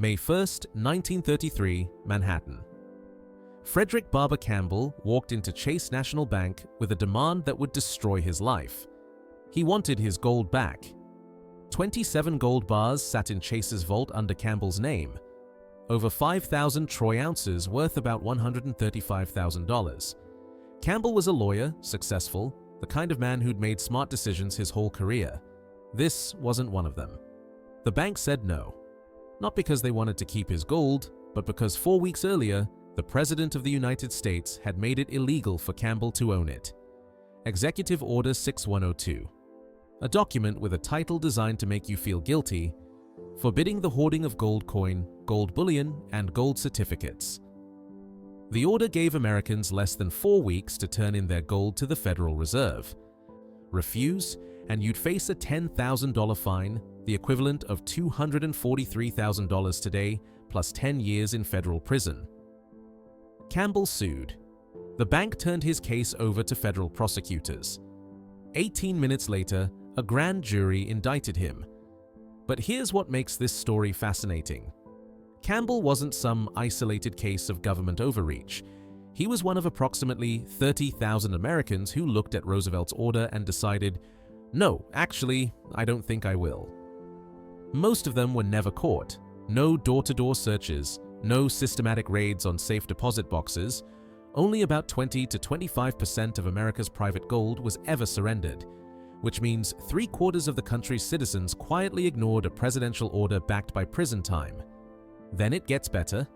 May 1, 1933, Manhattan. Frederick Barber Campbell walked into Chase National Bank with a demand that would destroy his life. He wanted his gold back. 27 gold bars sat in Chase's vault under Campbell's name. Over 5,000 troy ounces worth about $135,000. Campbell was a lawyer, successful, the kind of man who'd made smart decisions his whole career. This wasn't one of them. The bank said no. Not because they wanted to keep his gold, but because 4 weeks earlier, the President of the United States had made it illegal for Campbell to own it. Executive Order 6102. A document with a title designed to make you feel guilty, forbidding the hoarding of gold coin, gold bullion, and gold certificates. The order gave Americans less than 4 weeks to turn in their gold to the Federal Reserve. Refuse, and you'd face a $10,000 fine, the equivalent of $243,000 today, plus 10 years in federal prison. Campbell sued. The bank turned his case over to federal prosecutors. 18 minutes later, a grand jury indicted him. But here's what makes this story fascinating. Campbell wasn't some isolated case of government overreach. He was one of approximately 30,000 Americans who looked at Roosevelt's order and decided, no, actually, I don't think I will. Most of them were never caught. No door-to-door searches, no systematic raids on safe deposit boxes. Only about 20 to 25% of America's private gold was ever surrendered, which means 3/4 of the country's citizens quietly ignored a presidential order backed by prison time. Then it gets better.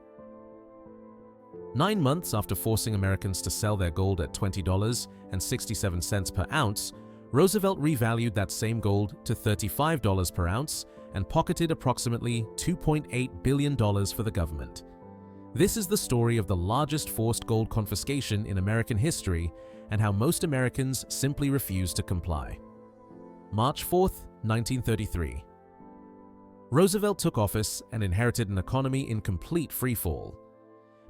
9 months after forcing Americans to sell their gold at $20.67 per ounce, Roosevelt revalued that same gold to $35 per ounce and pocketed approximately $2.8 billion for the government. This is the story of the largest forced gold confiscation in American history and how most Americans simply refused to comply. March 4, 1933. Roosevelt took office and inherited an economy in complete freefall.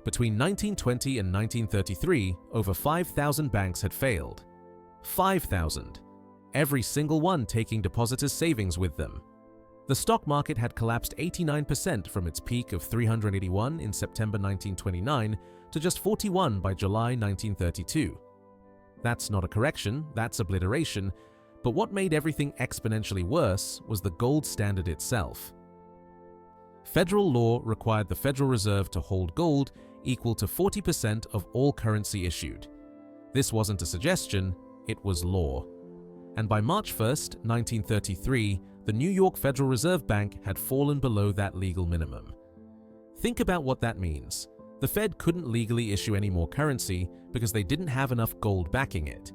Between 1920 and 1933, over 5,000 banks had failed. 5,000. Every single one taking depositors' savings with them. The stock market had collapsed 89% from its peak of 381 in September 1929 to just 41 by July 1932. That's not a correction, that's obliteration, but what made everything exponentially worse was the gold standard itself. Federal law required the Federal Reserve to hold gold equal to 40% of all currency issued. This wasn't a suggestion, it was law. And by March 1, 1933, the New York Federal Reserve Bank had fallen below that legal minimum. Think about what that means. The Fed couldn't legally issue any more currency because they didn't have enough gold backing it.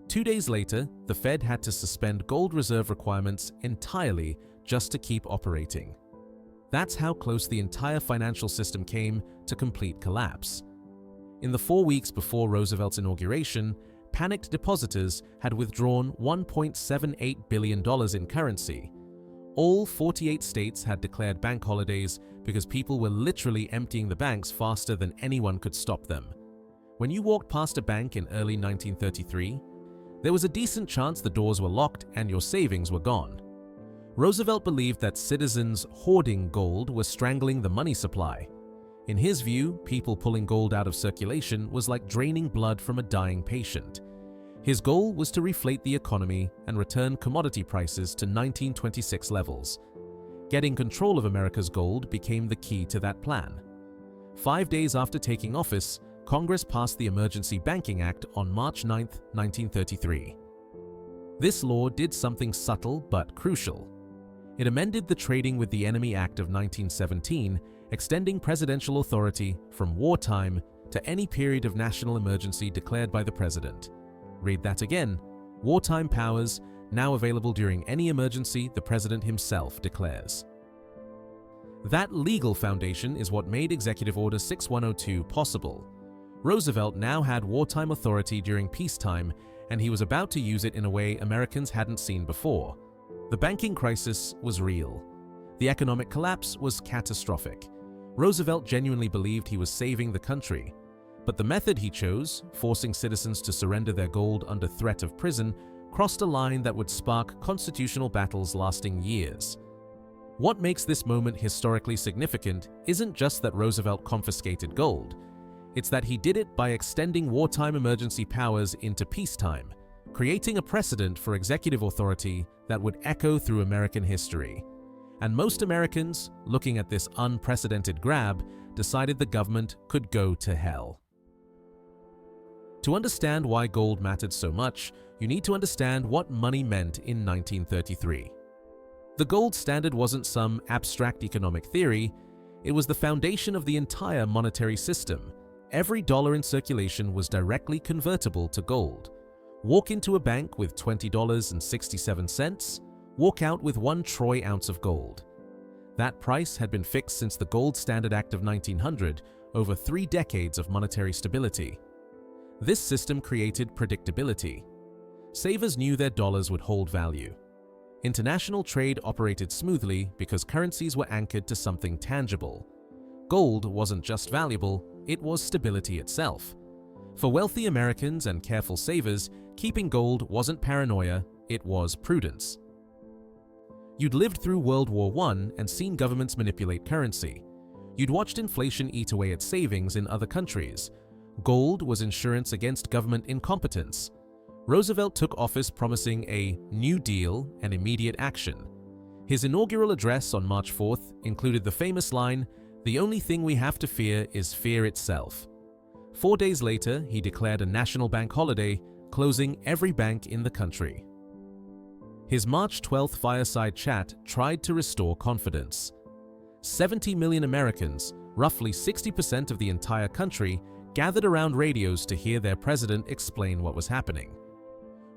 2 days later, the Fed had to suspend gold reserve requirements entirely just to keep operating. That's how close the entire financial system came to complete collapse. In the 4 weeks before Roosevelt's inauguration, panicked depositors had withdrawn $1.78 billion in currency. All 48 states had declared bank holidays because people were literally emptying the banks faster than anyone could stop them. When you walked past a bank in early 1933, there was a decent chance the doors were locked and your savings were gone. Roosevelt believed that citizens hoarding gold was strangling the money supply. In his view, people pulling gold out of circulation was like draining blood from a dying patient. His goal was to reflate the economy and return commodity prices to 1926 levels. Getting control of America's gold became the key to that plan. 5 days after taking office, Congress passed the Emergency Banking Act on March 9, 1933. This law did something subtle but crucial. It amended the Trading with the Enemy Act of 1917, extending presidential authority from wartime to any period of national emergency declared by the president. Read that again. Wartime powers, now available during any emergency the president himself declares. That legal foundation is what made Executive Order 6102 possible. Roosevelt now had wartime authority during peacetime, and he was about to use it in a way Americans hadn't seen before. The banking crisis was real. The economic collapse was catastrophic. Roosevelt genuinely believed he was saving the country. But the method he chose, forcing citizens to surrender their gold under threat of prison, crossed a line that would spark constitutional battles lasting years. What makes this moment historically significant isn't just that Roosevelt confiscated gold. It's that he did it by extending wartime emergency powers into peacetime, creating a precedent for executive authority that would echo through American history. And most Americans, looking at this unprecedented grab, decided the government could go to hell. To understand why gold mattered so much, you need to understand what money meant in 1933. The gold standard wasn't some abstract economic theory, it was the foundation of the entire monetary system. Every dollar in circulation was directly convertible to gold. Walk into a bank with $20.67, walk out with 1 troy ounce of gold. That price had been fixed since the Gold Standard Act of 1900, over 3 decades of monetary stability. This system created predictability. Savers knew their dollars would hold value. International trade operated smoothly because currencies were anchored to something tangible. Gold wasn't just valuable, it was stability itself. For wealthy Americans and careful savers, keeping gold wasn't paranoia, it was prudence. You'd lived through World War I and seen governments manipulate currency. You'd watched inflation eat away at savings in other countries. Gold was insurance against government incompetence. Roosevelt took office promising a New Deal and immediate action. His inaugural address on March 4th included the famous line, "The only thing we have to fear is fear itself." 4 days later, he declared a national bank holiday, closing every bank in the country. His March 12th fireside chat tried to restore confidence. 70 million Americans, roughly 60% of the entire country, gathered around radios to hear their president explain what was happening.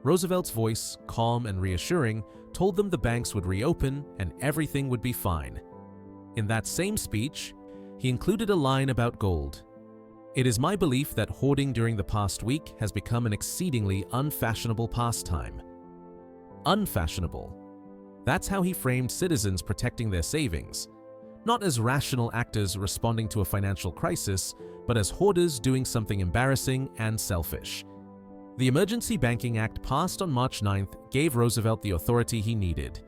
Roosevelt's voice, calm and reassuring, told them the banks would reopen and everything would be fine. In that same speech, he included a line about gold. "It is my belief that hoarding during the past week has become an exceedingly unfashionable pastime." Unfashionable. That's how he framed citizens protecting their savings. Not as rational actors responding to a financial crisis, but as hoarders doing something embarrassing and selfish. The Emergency Banking Act passed on March 9th gave Roosevelt the authority he needed.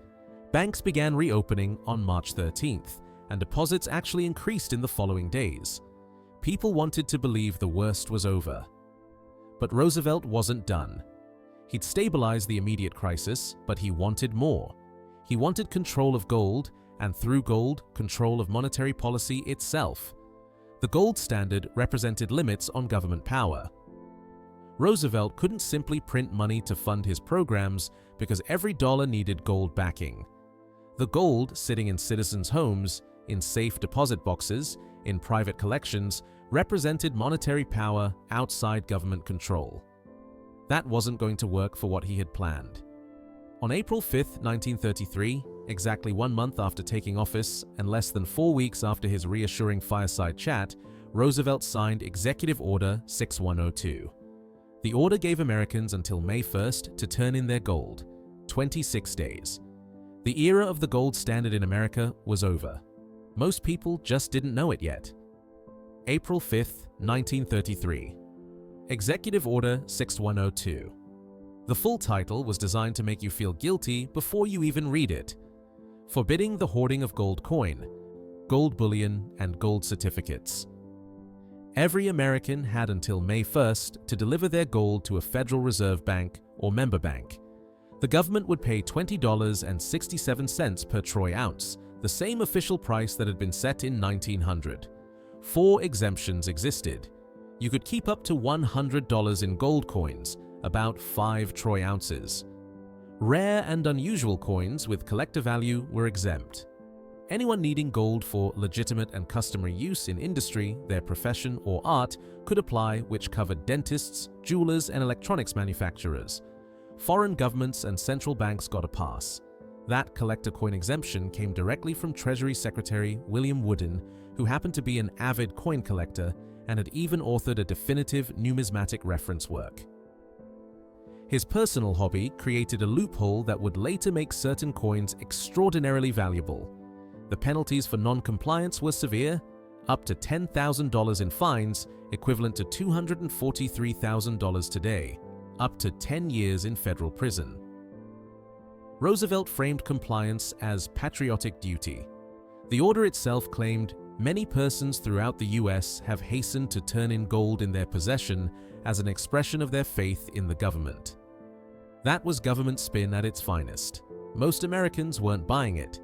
Banks began reopening on March 13th, and deposits actually increased in the following days. People wanted to believe the worst was over. But Roosevelt wasn't done. He'd stabilized the immediate crisis, but he wanted more. He wanted control of gold, and through gold, control of monetary policy itself. The gold standard represented limits on government power. Roosevelt couldn't simply print money to fund his programs because every dollar needed gold backing. The gold sitting in citizens' homes, in safe deposit boxes, in private collections, represented monetary power outside government control. That wasn't going to work for what he had planned. On April 5, 1933, exactly 1 month after taking office and less than 4 weeks after his reassuring fireside chat, Roosevelt signed Executive Order 6102. The order gave Americans until May 1st to turn in their gold, 26 days. The era of the gold standard in America was over. Most people just didn't know it yet. April 5, 1933. Executive Order 6102. The full title was designed to make you feel guilty before you even read it. Forbidding the hoarding of gold coin, gold bullion, and gold certificates. Every American had until May 1st to deliver their gold to a Federal Reserve Bank or member bank. The government would pay $20.67 per troy ounce, the same official price that had been set in 1900. 4 exemptions existed. You could keep up to $100 in gold coins, about 5 troy ounces. Rare and unusual coins with collector value were exempt. Anyone needing gold for legitimate and customary use in industry, their profession, or art could apply, which covered dentists, jewelers, and electronics manufacturers. Foreign governments and central banks got a pass. That collector coin exemption came directly from Treasury Secretary William Woodin, who happened to be an avid coin collector and had even authored a definitive numismatic reference work. His personal hobby created a loophole that would later make certain coins extraordinarily valuable. The penalties for non-compliance were severe, up to $10,000 in fines, equivalent to $243,000 today, up to 10 years in federal prison. Roosevelt framed compliance as patriotic duty. The order itself claimed many persons throughout the US have hastened to turn in gold in their possession as an expression of their faith in the government. That was government spin at its finest. Most Americans weren't buying it.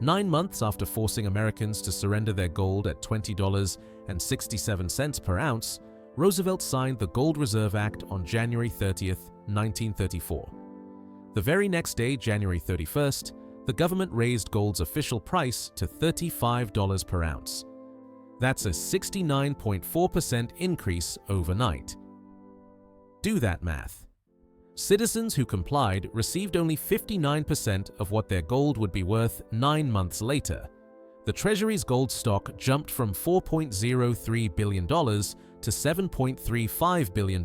9 months after forcing Americans to surrender their gold at $20.67 per ounce, Roosevelt signed the Gold Reserve Act on January 30, 1934. The very next day, January 31st, the government raised gold's official price to $35 per ounce. That's a 69.4% increase overnight. Do that math. Citizens who complied received only 59% of what their gold would be worth 9 months later. The Treasury's gold stock jumped from $4.03 billion to $7.35 billion,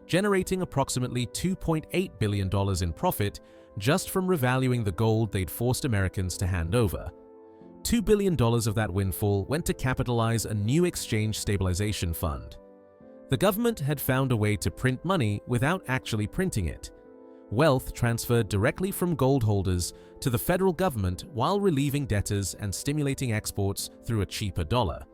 generating approximately $2.8 billion in profit just from revaluing the gold they'd forced Americans to hand over. $2 billion of that windfall went to capitalize a new exchange stabilization fund. The government had found a way to print money without actually printing it. Wealth transferred directly from gold holders to the federal government while relieving debtors and stimulating exports through a cheaper dollar.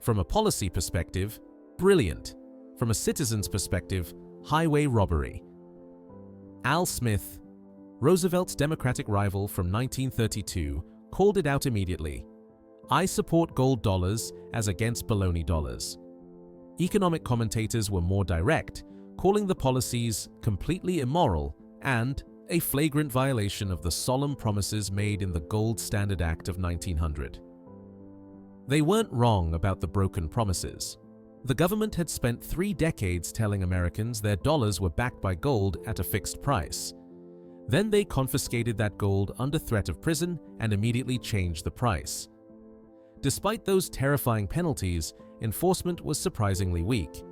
From a policy perspective, brilliant. From a citizen's perspective, highway robbery. Al Smith, Roosevelt's Democratic rival from 1932, called it out immediately. "I support gold dollars as against baloney dollars." Economic commentators were more direct, calling the policies completely immoral and a flagrant violation of the solemn promises made in the Gold Standard Act of 1900. They weren't wrong about the broken promises. The government had spent 3 decades telling Americans their dollars were backed by gold at a fixed price. Then they confiscated that gold under threat of prison and immediately changed the price. Despite those terrifying penalties, enforcement was surprisingly weak.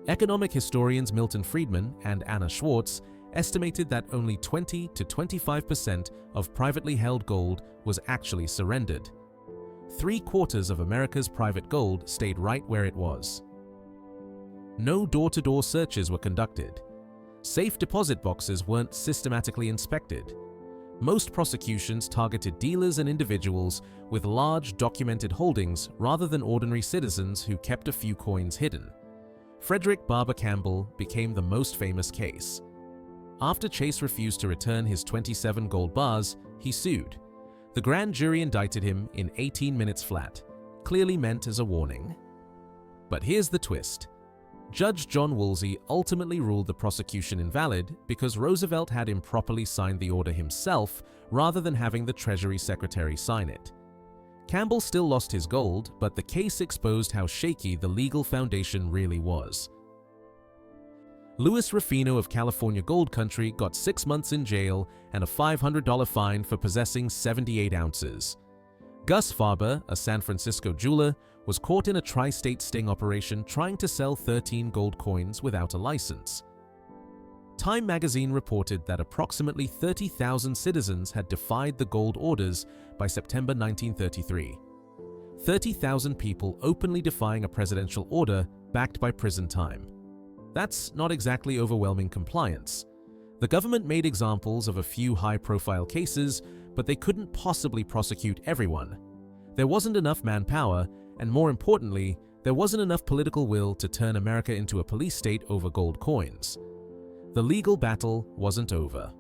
Economic historians Milton Friedman and Anna Schwartz estimated that only 20 to 25% of privately held gold was actually surrendered. 3/4 of America's private gold stayed right where it was. No door-to-door searches were conducted. Safe deposit boxes weren't systematically inspected. Most prosecutions targeted dealers and individuals with large documented holdings rather than ordinary citizens who kept a few coins hidden. Frederick Barber Campbell became the most famous case. After Chase refused to return his 27 gold bars, he sued. The grand jury indicted him in 18 minutes flat, clearly meant as a warning. But here's the twist. Judge John Woolsey ultimately ruled the prosecution invalid because Roosevelt had improperly signed the order himself rather than having the Treasury Secretary sign it. Campbell still lost his gold, but the case exposed how shaky the legal foundation really was. Louis Rufino of California Gold Country got 6 months in jail and a $500 fine for possessing 78 ounces. Gus Farber, a San Francisco jeweler, was caught in a tri-state sting operation trying to sell 13 gold coins without a license. Time magazine reported that approximately 30,000 citizens had defied the gold orders by September 1933. 30,000 people openly defying a presidential order backed by prison time. That's not exactly overwhelming compliance. The government made examples of a few high-profile cases, but they couldn't possibly prosecute everyone. There wasn't enough manpower, and more importantly, there wasn't enough political will to turn America into a police state over gold coins. The legal battle wasn't over.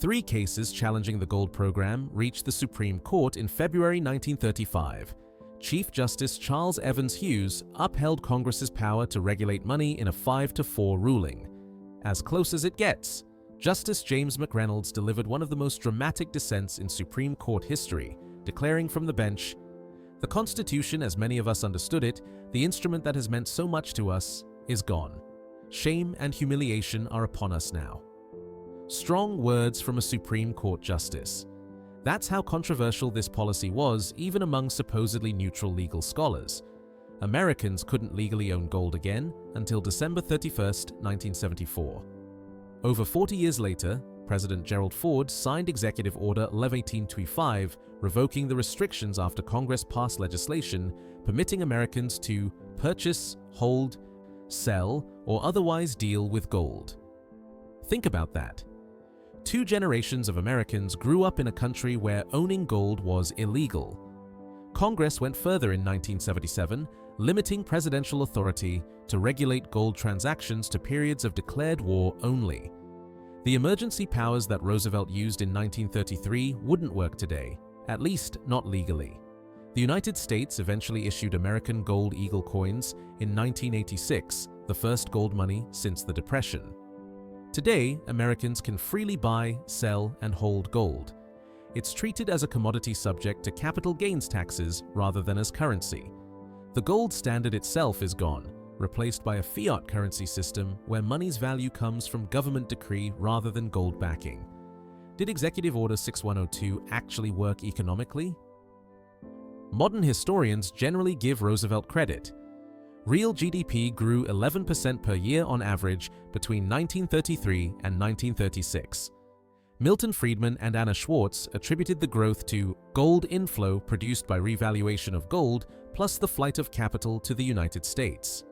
3 cases challenging the gold program reached the Supreme Court in February 1935. Chief Justice Charles Evans Hughes upheld Congress's power to regulate money in a 5-4 ruling. As close as it gets, Justice James McReynolds delivered one of the most dramatic dissents in Supreme Court history, declaring from the bench, "The Constitution, as many of us understood it, the instrument that has meant so much to us, is gone. Shame and humiliation are upon us now." Strong words from a Supreme Court justice. That's how controversial this policy was, even among supposedly neutral legal scholars. Americans couldn't legally own gold again until December 31, 1974. Over 40 years later, President Gerald Ford signed Executive Order 111825, revoking the restrictions after Congress passed legislation permitting Americans to purchase, hold, sell, or otherwise deal with gold. Think about that. 2 generations of Americans grew up in a country where owning gold was illegal. Congress went further in 1977, limiting presidential authority to regulate gold transactions to periods of declared war only. The emergency powers that Roosevelt used in 1933 wouldn't work today, at least not legally. The United States eventually issued American gold eagle coins in 1986, the first gold money since the Depression. Today, Americans can freely buy, sell, and hold gold. It's treated as a commodity subject to capital gains taxes rather than as currency. The gold standard itself is gone, replaced by a fiat currency system where money's value comes from government decree rather than gold backing. Did Executive Order 6102 actually work economically? Modern historians generally give Roosevelt credit. Real GDP grew 11% per year on average between 1933 and 1936. Milton Friedman and Anna Schwartz attributed the growth to gold inflow produced by revaluation of gold plus the flight of capital to the United States.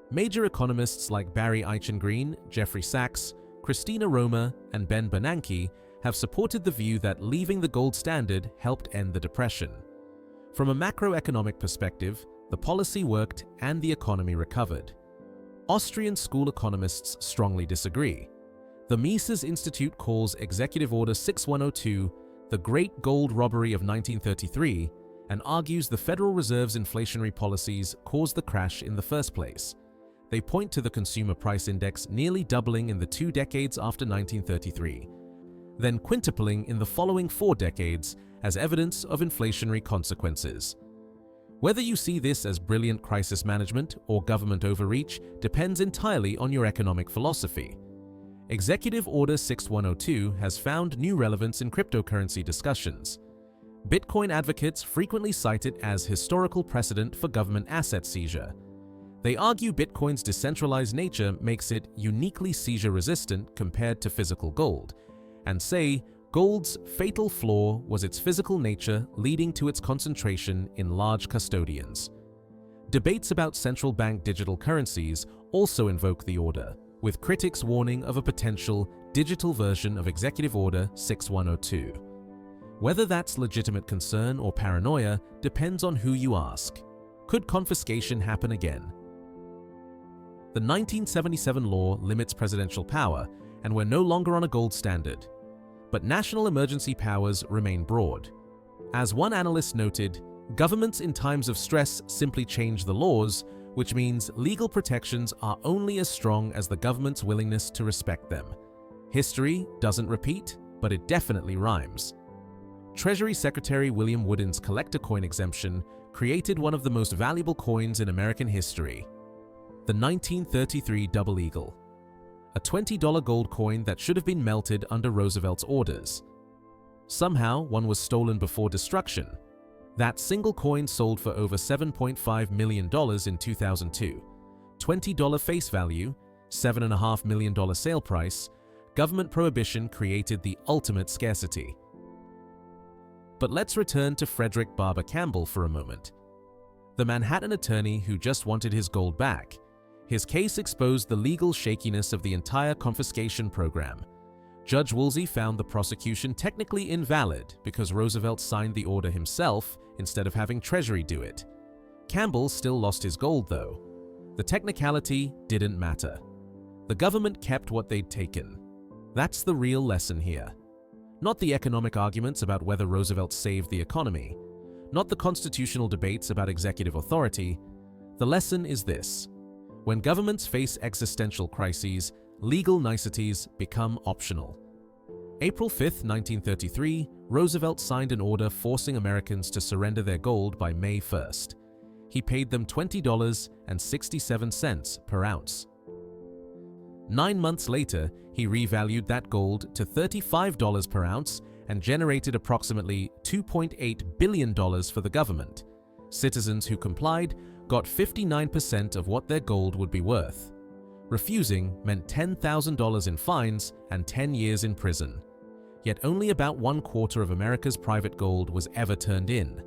Major economists like Barry Eichengreen, Jeffrey Sachs, Christina Romer, and Ben Bernanke have supported the view that leaving the gold standard helped end the Depression. From a macroeconomic perspective, the policy worked and the economy recovered. Austrian school economists strongly disagree. The Mises Institute calls Executive Order 6102 the Great Gold Robbery of 1933 and argues the Federal Reserve's inflationary policies caused the crash in the first place. They point to the Consumer Price Index nearly doubling in the 2 decades after 1933, then quintupling in the following 4 decades as evidence of inflationary consequences. Whether you see this as brilliant crisis management or government overreach depends entirely on your economic philosophy. Executive Order 6102 has found new relevance in cryptocurrency discussions. Bitcoin advocates frequently cite it as historical precedent for government asset seizure. They argue Bitcoin's decentralized nature makes it uniquely seizure-resistant compared to physical gold, and say gold's fatal flaw was its physical nature leading to its concentration in large custodians. Debates about central bank digital currencies also invoke the order, with critics warning of a potential digital version of Executive Order 6102. Whether that's legitimate concern or paranoia depends on who you ask. Could confiscation happen again? The 1977 law limits presidential power, and we're no longer on a gold standard. But national emergency powers remain broad. As one analyst noted, governments in times of stress simply change the laws, which means legal protections are only as strong as the government's willingness to respect them. History doesn't repeat, but it definitely rhymes. Treasury Secretary William Wooden's collector coin exemption created one of the most valuable coins in American history, the 1933 Double Eagle, a $20 gold coin that should have been melted under Roosevelt's orders. Somehow, one was stolen before destruction. That single coin sold for over $7.5 million in 2002. $20 face value, $7.5 million sale price, government prohibition created the ultimate scarcity. But let's return to Frederick Barber Campbell for a moment. The Manhattan attorney who just wanted his gold back. His case exposed the legal shakiness of the entire confiscation program. Judge Woolsey found the prosecution technically invalid because Roosevelt signed the order himself instead of having Treasury do it. Campbell still lost his gold though. The technicality didn't matter. The government kept what they'd taken. That's the real lesson here. Not the economic arguments about whether Roosevelt saved the economy. Not the constitutional debates about executive authority. The lesson is this: when governments face existential crises, legal niceties become optional. April 5, 1933, Roosevelt signed an order forcing Americans to surrender their gold by May 1st. He paid them $20.67 per ounce. 9 months later, he revalued that gold to $35 per ounce and generated approximately $2.8 billion for the government. Citizens who complied got 59% of what their gold would be worth. Refusing meant $10,000 in fines and 10 years in prison. Yet only about 1/4 of America's private gold was ever turned in.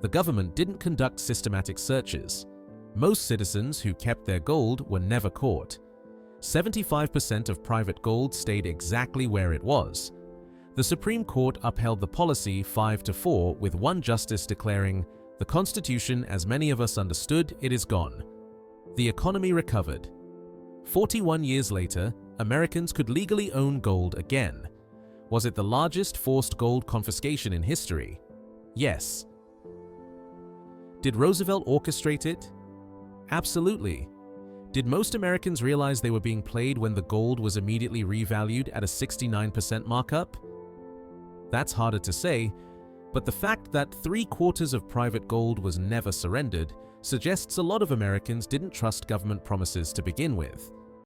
The government didn't conduct systematic searches. Most citizens who kept their gold were never caught. 75% of private gold stayed exactly where it was. The Supreme Court upheld the policy 5-4, with one justice declaring, "The Constitution, as many of us understood, it is gone." The economy recovered. 41 years later, Americans could legally own gold again. Was it the largest forced gold confiscation in history? Yes. Did Roosevelt orchestrate it? Absolutely. Did most Americans realize they were being played when the gold was immediately revalued at a 69% markup? That's harder to say, but the fact that 3/4 of private gold was never surrendered suggests a lot of Americans didn't trust government promises to begin with.